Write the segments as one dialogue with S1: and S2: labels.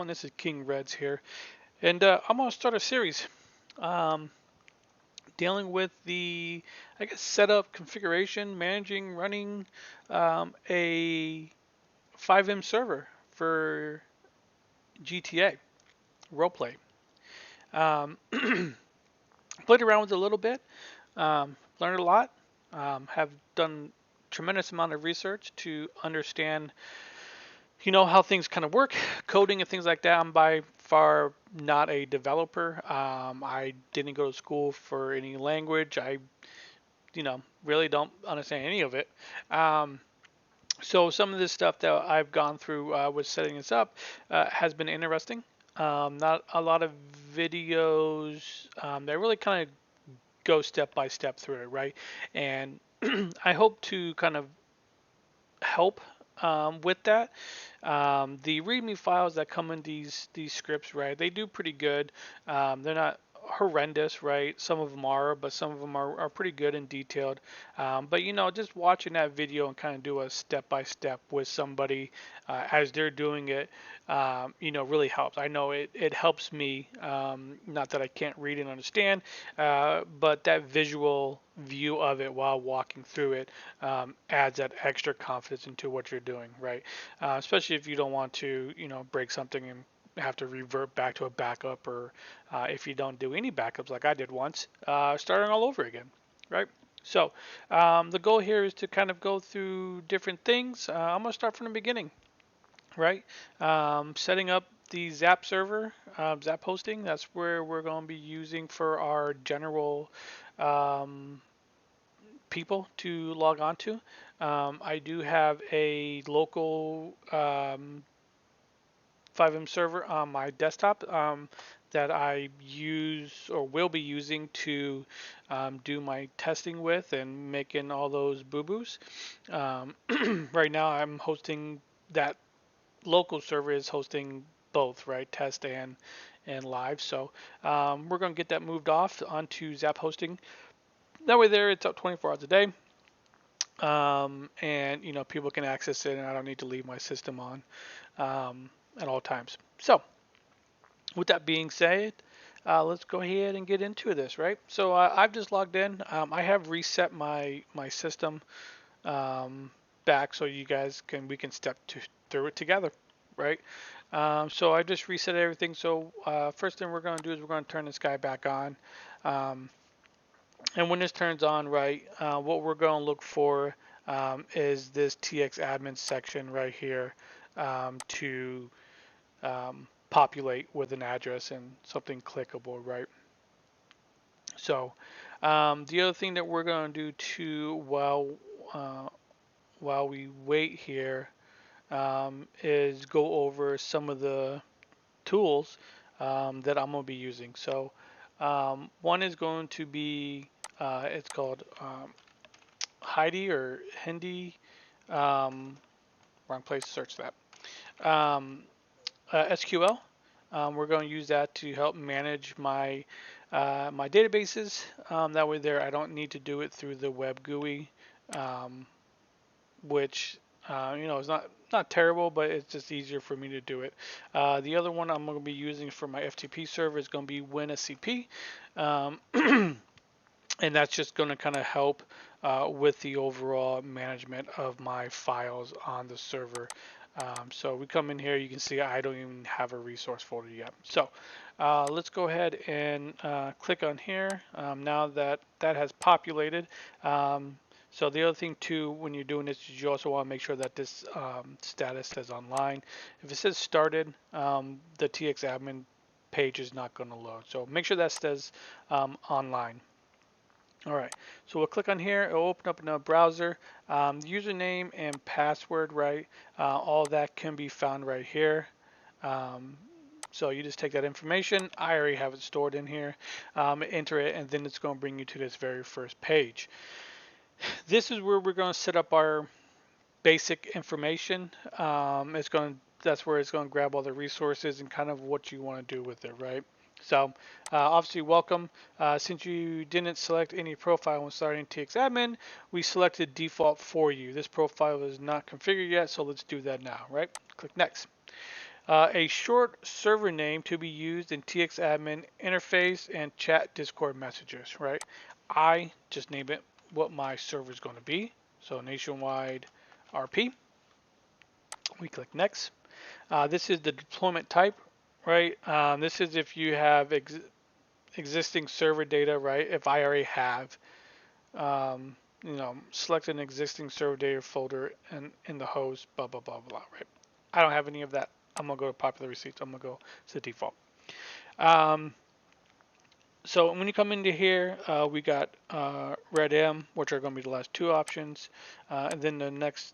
S1: This is King Reds here, and I'm going to start a series um, dealing with the, I guess, setup, configuration, managing, running a FiveM server for GTA roleplay. Um, Played around with it a little bit, learned a lot, have done tremendous amount of research to understand how things kind of work, coding and things like that. I'm by far not a developer. I didn't go to school for any language. I, really don't understand any of it. Um, so some of this stuff that I've gone through with setting this up has been interesting. Not a lot of videos that really kind of go step by step through it, right? And I hope to kind of help with that. The README files that come in these scripts, right? They do pretty good. They're not horrendous, right? Some of them are, but some of them are pretty good and detailed. But just watching that video and kind of do a step by step with somebody as they're doing it, really helps. I know it helps me. Not that I can't read and understand, but that visual view of it while walking through it adds that extra confidence into what you're doing, right? Especially if you don't want to, break something and have to revert back to a backup, or if you don't do any backups like I did once, starting all over again, right? So the goal here is to kind of go through different things. I'm going to start from the beginning, right? Setting up the Zap server, Zap hosting. That's where we're going to be using for our general um, people to log on to. I do have a local FiveM server on my desktop that I use or will be using to do my testing with and making all those boo-boos. Right now, I'm hosting that local server is hosting both, right, test and live. So we're going to get that moved off onto Zap hosting. That way, there it's up 24 hours a day. And people can access it, and I don't need to leave my system on at all times. So with that being said, let's go ahead and get into this, right? So I've just logged in. I have reset my system back so you guys we can through it together, right? So I just reset everything. So first thing we're going to do is we're going to turn this guy back on. Um, and when this turns on, right, what we're going to look for is this TX admin section right here to populate with an address and something clickable, right? So the other thing that we're going to do too uh, while we wait here is go over some of the tools that I'm going to be using. So one is going to be it's called Heidi or Hindi. Um, Wrong place to search that. SQL. We're going to use that to help manage my databases. That way, there I don't need to do it through the web GUI, um, which is not terrible, but it's just easier for me to do it. The other one I'm going to be using for my FTP server is going to be WinSCP. Um, and that's just going to kind of help with the overall management of my files on the server. So we come in here, you can see I don't even have a resource folder yet. So let's go ahead and click on here. Now that that has populated, so the other thing too, when you're doing this, is you also want to make sure that this status says online. If it says started, the TX admin page is not going to load. So make sure that says online. All right, so we'll click on here. It'll open up in a browser. Username and password, right? All that can be found right here. Um, so you just take that information. I already have it stored in here. Enter it, and then it's going to bring you to this very first page. This is where we're going to set up our basic information. That's where it's going to grab all the resources and kind of what you want to do with it, right? So obviously welcome. Since you didn't select any profile when starting TXAdmin, we selected default for you. This profile is not configured yet, so let's do that now, right? Click next. A short server name to be used in TXAdmin interface and chat Discord messages, right? I just name it what my server is going to be. So nationwide RP. We click next. This is the deployment type, right? This is if you have existing server data, right? If I already have, select an existing server data folder in the host, blah, blah, blah, blah, right? I don't have any of that. I'm going to go to popular receipts. I'm going to go to the default. Um, so when you come into here, we got RedM, which are going to be the last two options, and then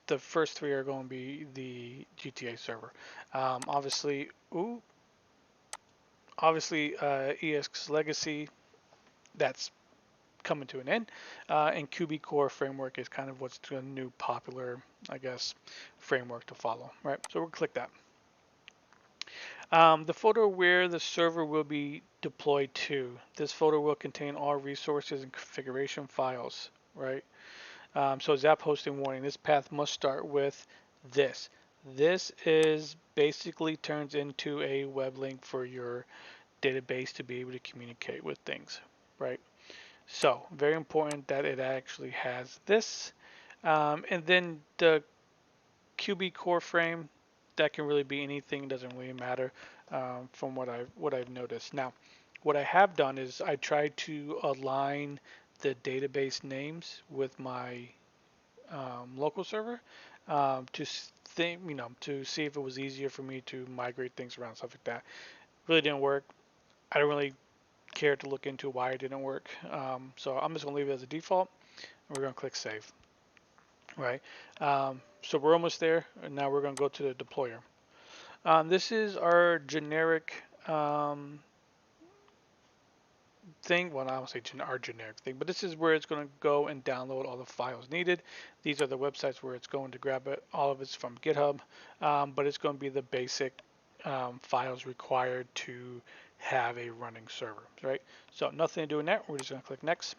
S1: the first three are going to be the GTA server. Obviously, EX Legacy, that's coming to an end, and QB Core framework is kind of what's the new popular, I guess, framework to follow, right? So we'll click that. The folder where the server will be deployed to. This folder will contain all resources and configuration files, right? So Zap hosting warning. This path must start with this. This is basically turns into a web link for your database to be able to communicate with things, right? So very important that it actually has this. And then the QB core frame, that can really be anything, doesn't really matter from what I've noticed. Now, what I have done is I tried to align the database names with my local server to think, to see if it was easier for me to migrate things around, stuff like that. Really didn't work. I don't really care to look into why it didn't work. So I'm just gonna leave it as a default, and we're gonna click save. Right. So we're almost there, and now we're gonna go to the deployer. This is our generic thing. Well, I don't say our generic thing, but this is where it's going to go and download all the files needed. These are the websites where it's going to grab it. All of it's from GitHub, but it's going to be the basic files required to have a running server, right? So nothing to do in that. We're just going to click next.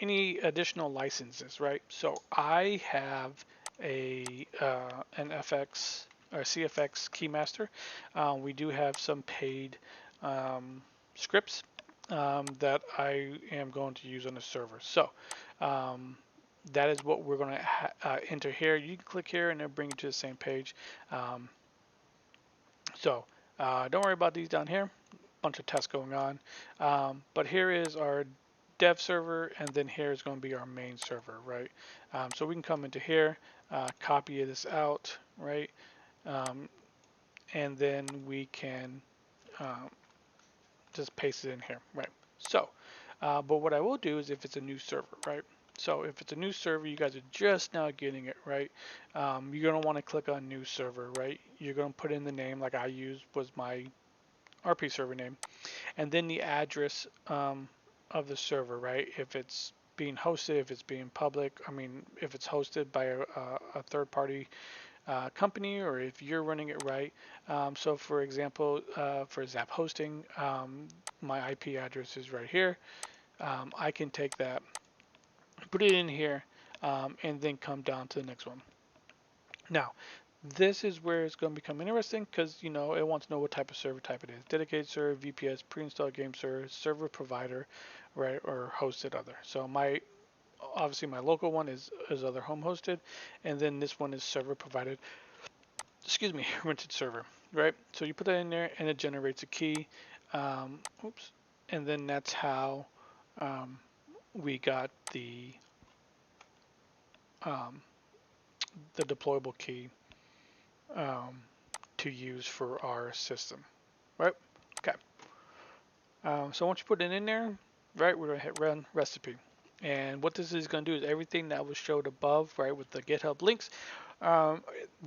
S1: Any additional licenses, right? So I have an FX or CFX Keymaster. We do have some paid scripts that I am going to use on the server. So that is what we're going to enter here. You can click here and it'll bring you to the same page. Don't worry about these down here. Bunch of tests going on. But here is our dev server, and then here is going to be our main server, right? So we can come into here, copy this out, right? And then we can just paste it in here, right? So, but what I will do is if it's a new server, right? So if it's a new server, you guys are just now getting it, right? You're going to want to click on new server, right? You're going to put in the name like I used was my RP server name, and then the address of the server, right? If it's being hosted, if it's being public, if it's hosted by a third party company, or if you're running it right. So for example, for Zap hosting, my IP address is right here. I can take that, put it in here, and then come down to the next one. Now, this is where it's going to become interesting because it wants to know what type of server type it is: dedicated server, VPS, pre-installed game server, server provider, right, or hosted other. So obviously my local one is other home hosted, and then this one is server provided. Excuse me, rented server, right? So you put that in there, and it generates a key. Oops, and then that's how we got um, the deployable key to use for our system, right? Okay. So once you put it in there, right, we're gonna hit run recipe. And what this is going to do is everything that was showed above, right, with the GitHub links,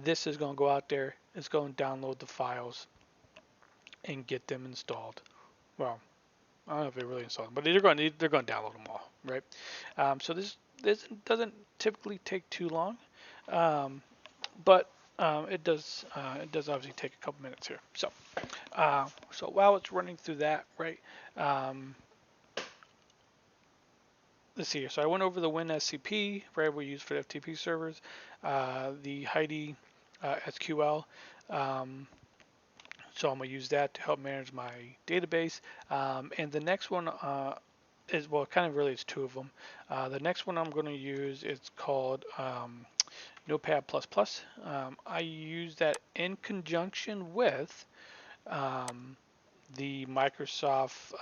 S1: this is going to go out there. It's going to download the files and get them installed. Well, I don't know if they really installed them, but they're going to download them all, right? So this doesn't typically take too long, but it does obviously take a couple minutes here. So while it's running through that, right? Let's see here. So I went over the WinSCP, right, we use for FTP servers, the Heidi SQL. Um, so I'm going to use that to help manage my database. And the next one is, well, kind of really it's two of them. The next one I'm going to use is called Notepad++. I use that in conjunction with um, the Microsoft,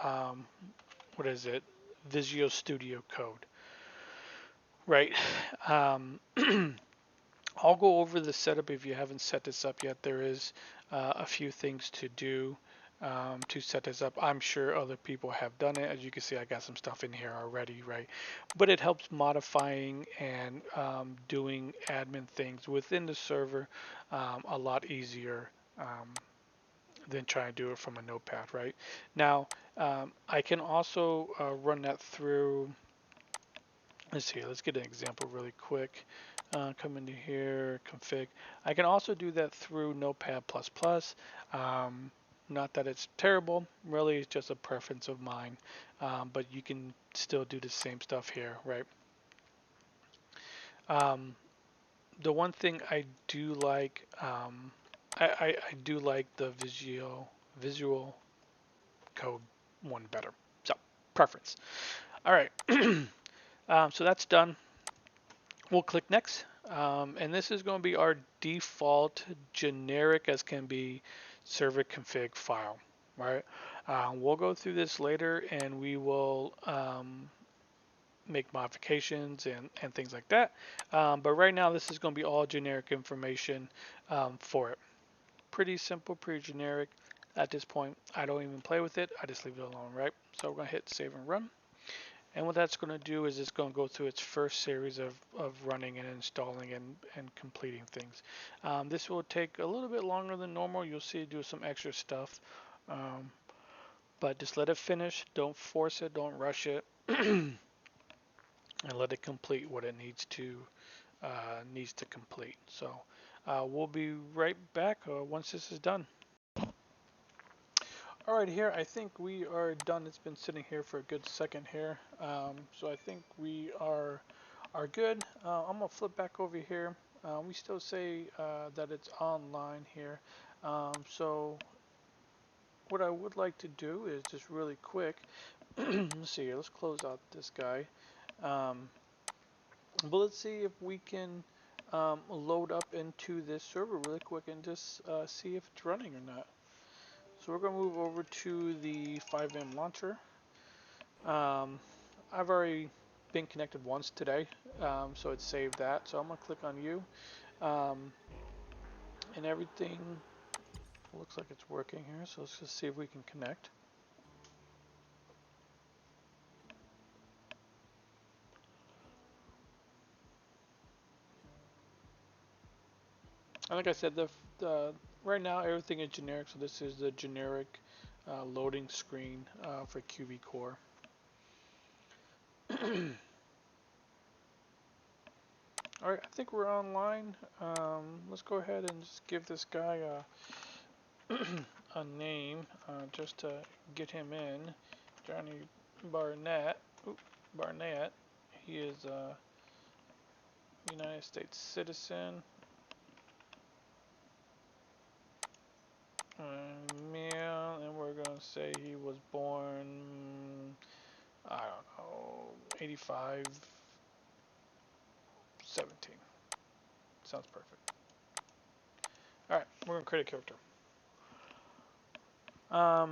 S1: what is it, Visual Studio Code, right? Um, I'll go over the setup if you haven't set this up yet. There is a few things to do to set this up. I'm sure other people have done it. As you can see, I got some stuff in here already, right? But it helps modifying and doing admin things within the server a lot easier than trying to do it from a notepad, right? Now, I can also run that through. Let's see, let's get an example really quick. Come into here, config. I can also do that through Notepad++. Um, Not that it's terrible, really it's just a preference of mine. But you can still do the same stuff here, right? Um, the one thing I do like, I do like the visual code one better. So preference. All right, so that's done. We'll click next. And this is going to be our default generic as can be server config file, right? We'll go through this later and we will make modifications and things like that. But right now this is going to be all generic information for it. Pretty simple, pretty generic. At this point, I don't even play with it. I just leave it alone, right? So we're going to hit save and run. And what that's going to do is it's going to go through its first series of running and installing and completing things. This will take a little bit longer than normal. You'll see it do some extra stuff. Um, but just let it finish. Don't force it. Don't rush it. And let it complete what it needs to complete. So we'll be right back once this is done. All right, here I think we are done. It's been sitting here for a good second here, so I think we are good. I'm gonna flip back over here. We still say that it's online here. So what I would like to do is just really quick. Let's see here. Let's close out this guy. Um, but let's see if we can load up into this server really quick and just see if it's running or not. So we're going to move over to the FiveM launcher. I've already been connected once today, so it saved that. So I'm going to click on you, um, and everything looks like it's working here. So let's just see if we can connect. And like I said, the right now everything is generic. So this is the generic loading screen for QB Core. All right, I think we're online. Let's go ahead and just give this guy a name just to get him in. Johnny Barnett. Barnett. He is a United States citizen. Male, and we're gonna say he was born, I don't know, 85, 17. Sounds perfect. All right, we're gonna create a character. All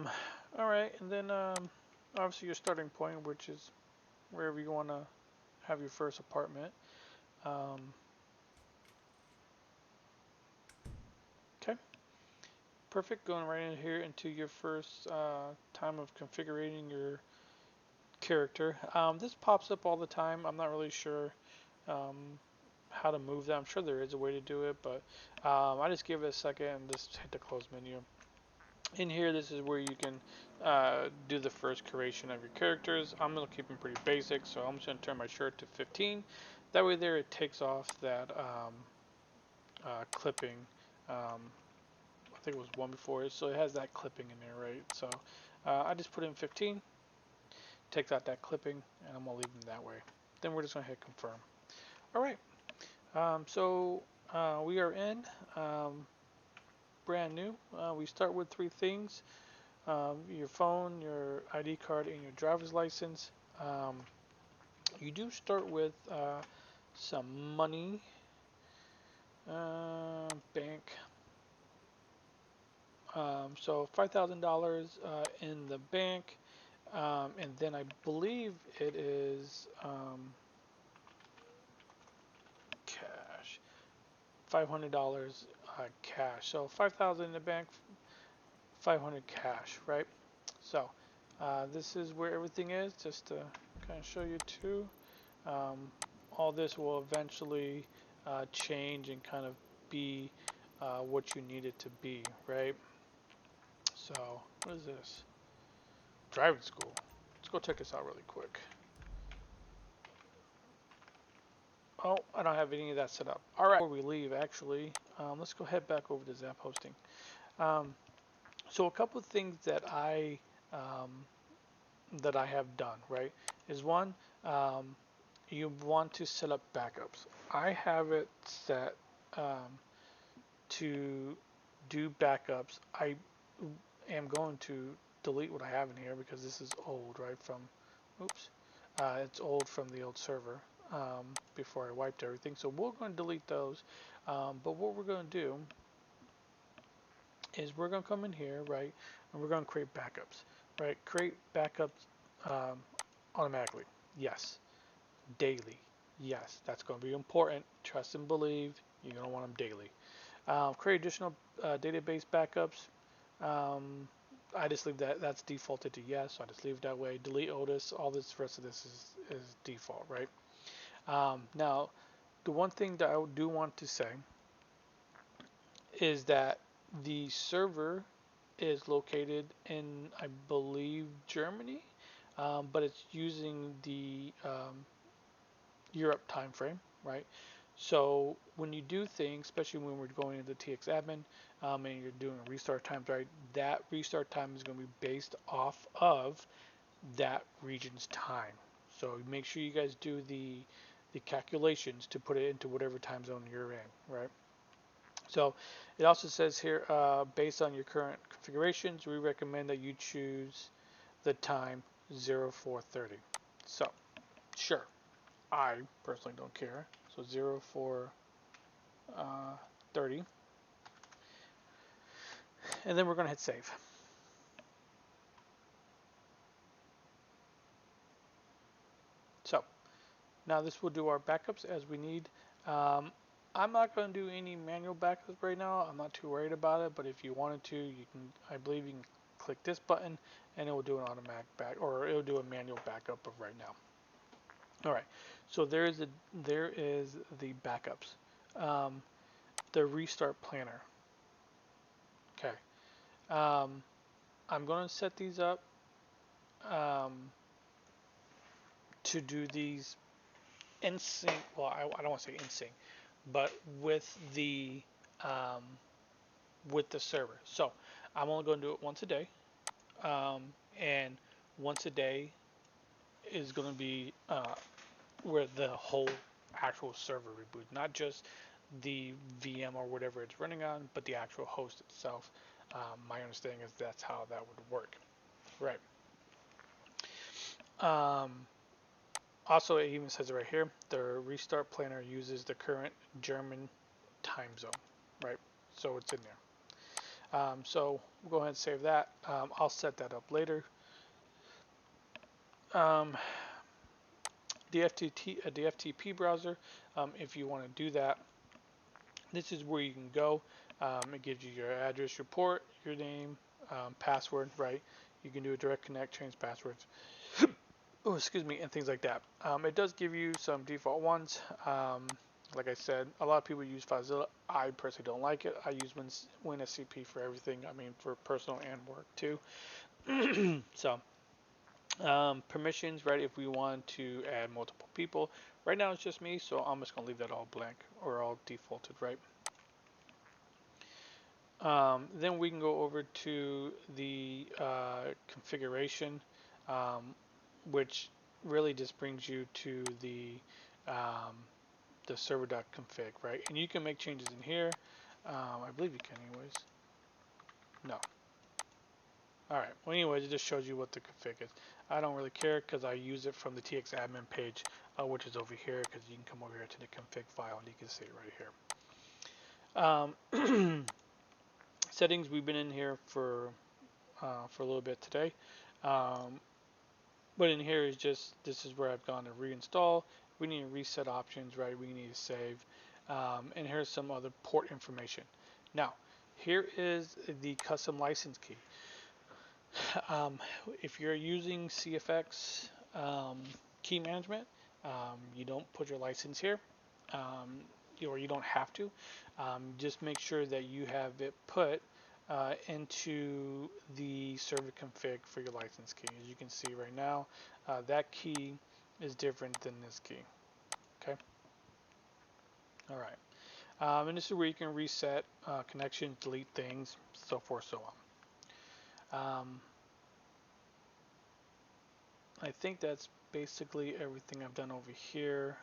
S1: right, and then obviously your starting point, which is wherever you want to have your first apartment. Okay, perfect. Going right in here into your first time of configuring your character. This pops up all the time. I'm not really sure um, how to move that. I'm sure there is a way to do it, but I just give it a second and just hit the close menu. In here, this is where you can do the first creation of your characters. I'm going to keep them pretty basic, so I'm just going to turn my shirt to 15. That way there it takes off that clipping. I think it was one before it, so it has that clipping in there, right? So I just put in 15, takes out that clipping, and I'm going to leave them that way. Then we're just going to hit confirm. All right, so we are in. brand new. We start with three things: your phone, your ID card, and your driver's license. Um, you do start with some money, bank. So $5,000 in the bank, and then I believe it is cash. $500 cash. So 5,000 in the bank, 500 cash, right? So this is where everything is. Just to kind of show you too. Um, all this will eventually change and kind of be what you need it to be, right? So what is this? Driving school. Let's go check this out really quick. Oh, I don't have any of that set up. All right, before we leave, actually, let's go head back over to Zap Hosting. Um, so a couple of things um, that I have done, right, is one, um, you want to set up backups. I have it set um, to do backups. I am going to delete what I have in here because this is old, right, from, oops, it's old from the old server before I wiped everything. So we're going to delete those. But what we're going to do is we're going to come in here, right, and we're going to create backups, right? Create backups um, automatically. Yes. Daily. Yes. That's going to be important. Trust and believe. You're going to want them daily. Create additional database backups. Um, I just leave that. That's defaulted to yes. So I just leave it that way. Delete Otis. All this rest of this is default, right? Now, the one thing that I do want to say is that the server is located in, I believe, Germany, but it's using the Europe time frame, right? So when you do things, especially when we're going into TX admin and you're doing restart times, right? That restart time is going to be based off of that region's time. So make sure you guys do the calculations to put it into whatever time zone you're in, right? So it also says here, based on your current configurations, we recommend that you choose the time 0430. So sure, I personally don't care. So 0430, and then we're going to hit save. So now this will do our backups as we need. Um, I'm not going to do any manual backups right now. I'm not too worried about it, but if you wanted to, you can. I believe you can click this button, and it will do an automatic back, or it will do a manual backup of right now. All right. So there is the backups, um, the restart planner. Okay. Um, I'm going to set these up um, to do these in sync. Well, I don't want to say in sync, but um, with the server. So I'm only going to do it once a day, and once a day is going to be where the whole actual server reboot, not just the VM or whatever it's running on, but the actual host itself. My understanding is that's how that would work. Right. Um, Also, it even says it right here, the restart planner uses the current German time zone, right? So it's in there. So we'll go ahead and save that. I'll set that up later. Um, the FTP browser, if you want to do that, this is where you can go. It gives you your address report, your name, password, right? You can do a direct connect, change passwords. Oh, excuse me, and things like that. It does give you some default ones. Like I said, a lot of people use FileZilla. I personally don't like it. I use WinSCP for everything. I mean, for personal and work too. So, permissions, right? If we want to add multiple people, right now it's just me, so I'm just gonna leave that all blank or all defaulted, right? Then we can go over to the configuration, um, which really just brings you to um, the server.config, right? And you can make changes in here. I believe you can anyways. No. Alright, well anyways, it just shows you what the config is. I don't really care because I use it from the TXAdmin page, which is over here, because you can come over here to the config file and you can see it right here. Settings, we've been in here for a little bit today. But in here is just, this is where I've gone to reinstall. We need to reset options, right? We need to save. And here's some other port information. Now, here is the custom license key. If you're using CFX key management, you don't put your license here, or you don't have to. Just make sure that you have it put into the server config for your license key. As you can see right now, that key is different than this key. Okay. All right. And this is where you can reset connections, delete things, so forth, so on. I think that's basically everything I've done over here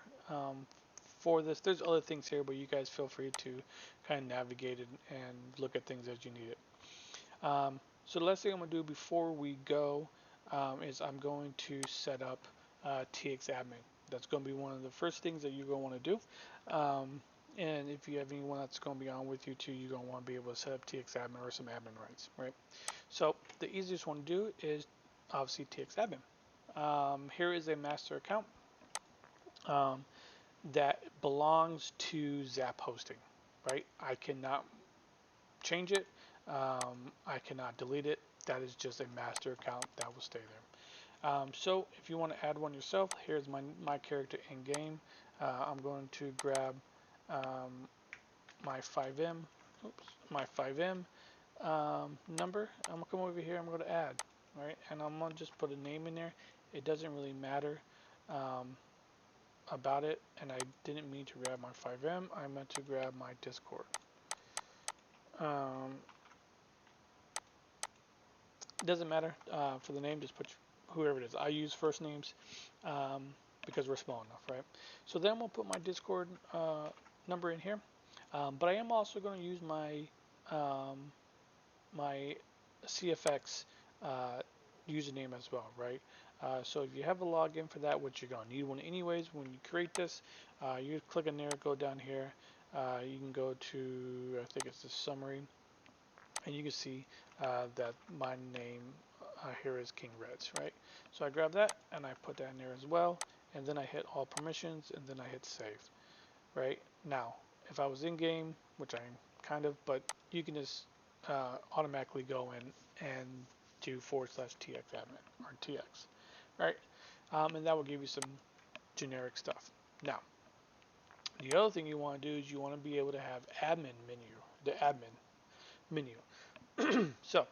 S1: for this. There's other things here, but you guys feel free to kind of navigate it and look at things as you need it. So the last thing I'm going to do before we go is I'm going to set up TXAdmin. That's going to be one of the first things that you're going to want to do. And if you have anyone that's going to be on with you too, you're going to want to be able to set up TXAdmin or some admin rights, right? So the easiest one to do is obviously TXAdmin. Here is a master account that belongs to Zap Hosting, right? I cannot change it. I cannot delete it. That is just a master account that will stay there. So if you want to add one yourself, here's my character in game. I'm going to grab my FiveM, my FiveM number. I'm gonna come over here. I'm going to add, right? And I'm gonna just put a name in there. It doesn't really matter about it. And I didn't mean to grab my FiveM. I meant to grab my Discord. It doesn't matter for the name. Just put whoever it is. I use first names because we're small enough, right? So then we'll put my Discord number in here. But I am also going to use my my CFX username as well, right? So if you have a login for that, which you're going to need one anyways when you create this, you click in there, go down here. You can go to, I think it's the summary, and you can see that my name here is King Reds, right? So I grab that and I put that in there as well, and then I hit all permissions, and then I hit save, right? Now, if I was in game, which I'm kind of, but you can just automatically go in and do /TXAdmin or TX, right? And that will give you some generic stuff. Now, the other thing you want to do is you want to be able to have admin menu, the admin menu. So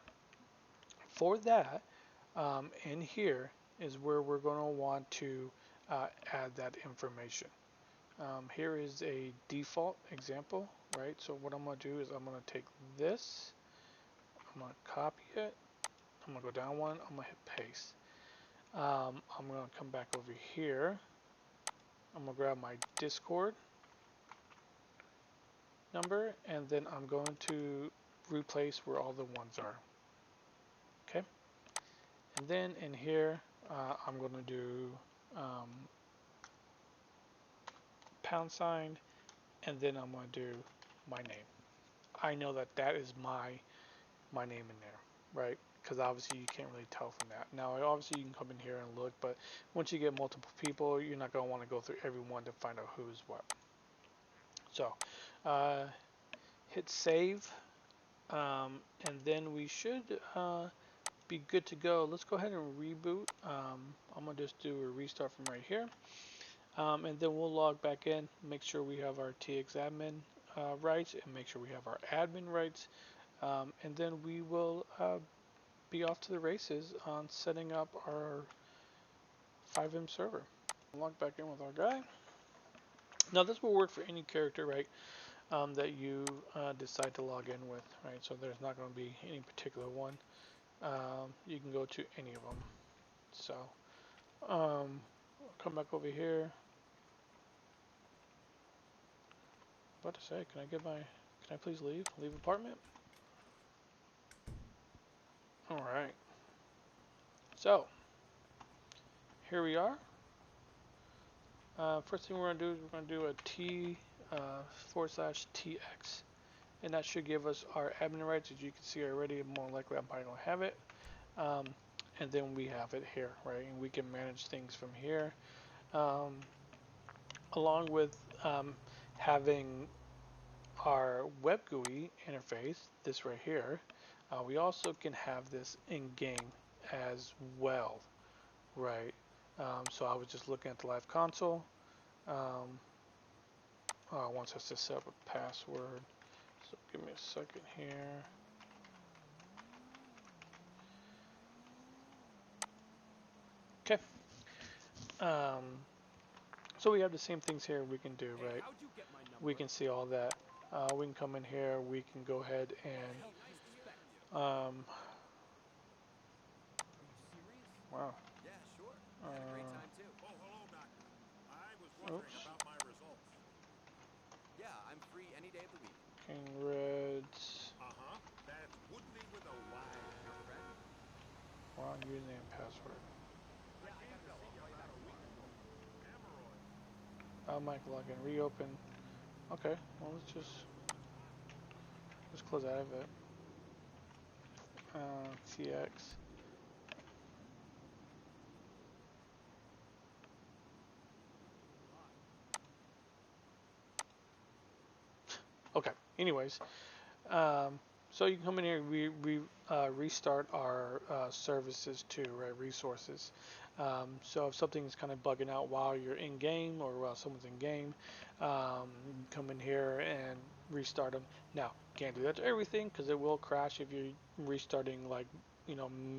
S1: for that, in here is where we're going to want to add that information. Here is a default example, right? So what I'm going to do is I'm going to take this, I'm going to copy it, I'm going to go down one, I'm going to hit paste. I'm going to come back over here, I'm going to grab my Discord number, and then I'm going to replace where all the ones are. Okay? And then in here, I'm going to do #, and then I'm going to do my name. I know that that is my name in there, right? Because obviously you can't really tell from that. Now, obviously you can come in here and look, but once you get multiple people, you're not going to want to go through everyone to find out who's what. So, hit save, and then we should be good to go. Let's go ahead and reboot. I'm going to just do a restart from right here. And then we'll log back in, make sure we have our TXAdmin rights, and make sure we have our admin rights. And then we will be off to the races on setting up our FiveM server. Log back in with our guy. Now this will work for any character, right, that you decide to log in with, right? So there's not going to be any particular one. You can go to any of them. So come back over here. About to say, can I please leave apartment? All right. So here we are. First thing we're going to do is we're going to do a T /TX, and that should give us our admin rights. As you can see already, more likely I'm probably going to have it. Um, and then we have it here, right? And we can manage things from here, um, along with having our web GUI interface, this right here. We also can have this in game as well, right? So I was just looking at the live console. It wants us to set up a password. So give me a second here. Okay. Um, so we have the same things here we can do, right? We can see all that. We can come in here. We can go ahead and wow.
S2: Yeah, sure.
S1: Uh,
S2: Had a great time too.
S3: Oh, hello, Doctor. I was wondering
S1: oops.
S3: about my results.
S2: Yeah, I'm free any day of the week.
S1: King Reds.
S3: Uh-huh. That's Woodley with a Y.
S2: Correct?
S1: Wrong username and password.
S3: I came to see you about a week ago. Hemorrhoids.
S1: Might login. Reopen. Okay. Well, let's close out of it. TX. Okay. Anyways, so you can come in here, we restart our services too, right? Resources. So if something's kind of bugging out while you're in game or while someone's in game, come in here and restart them. Now, can't do that to everything because it will crash if you're restarting like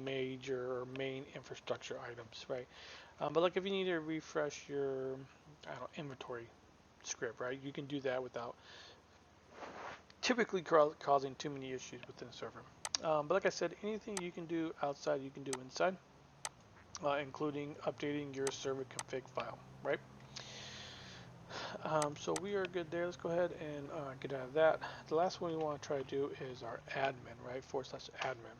S1: major or main infrastructure items, right? But like if you need to refresh your inventory script, right? You can do that without typically causing too many issues within the server. But like I said, anything you can do outside, you can do inside, including updating your server config file, right? So we are good there. Let's go ahead and get out of that. The last one we want to try to do is our admin, right? /admin.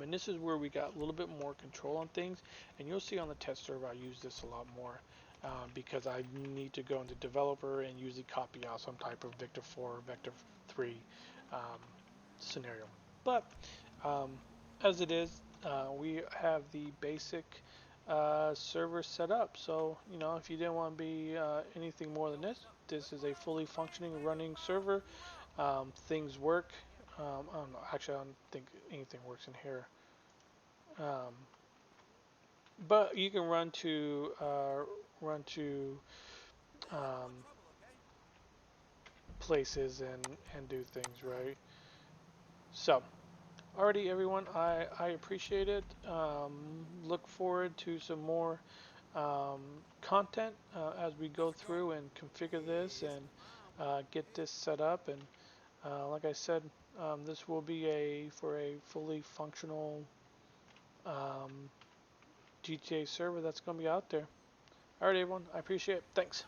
S1: And this is where we got a little bit more control on things. And you'll see on the test server, I use this a lot more because I need to go into developer and usually copy out some type of Vector 4 or Vector 3 um, scenario. But um, as it is, we have the basic server set up. So, if you didn't want to be anything more than this, this is a fully functioning running server. Things work. I don't know. Actually, I don't think anything works in here. Um, but you can run to um, places and do things, right? So, alrighty, everyone. I appreciate it. Look forward to some more content as we go through and configure this and get this set up. And like I said, this will be for a fully functional um, GTA server that's going to be out there. All right, everyone. I appreciate it. Thanks.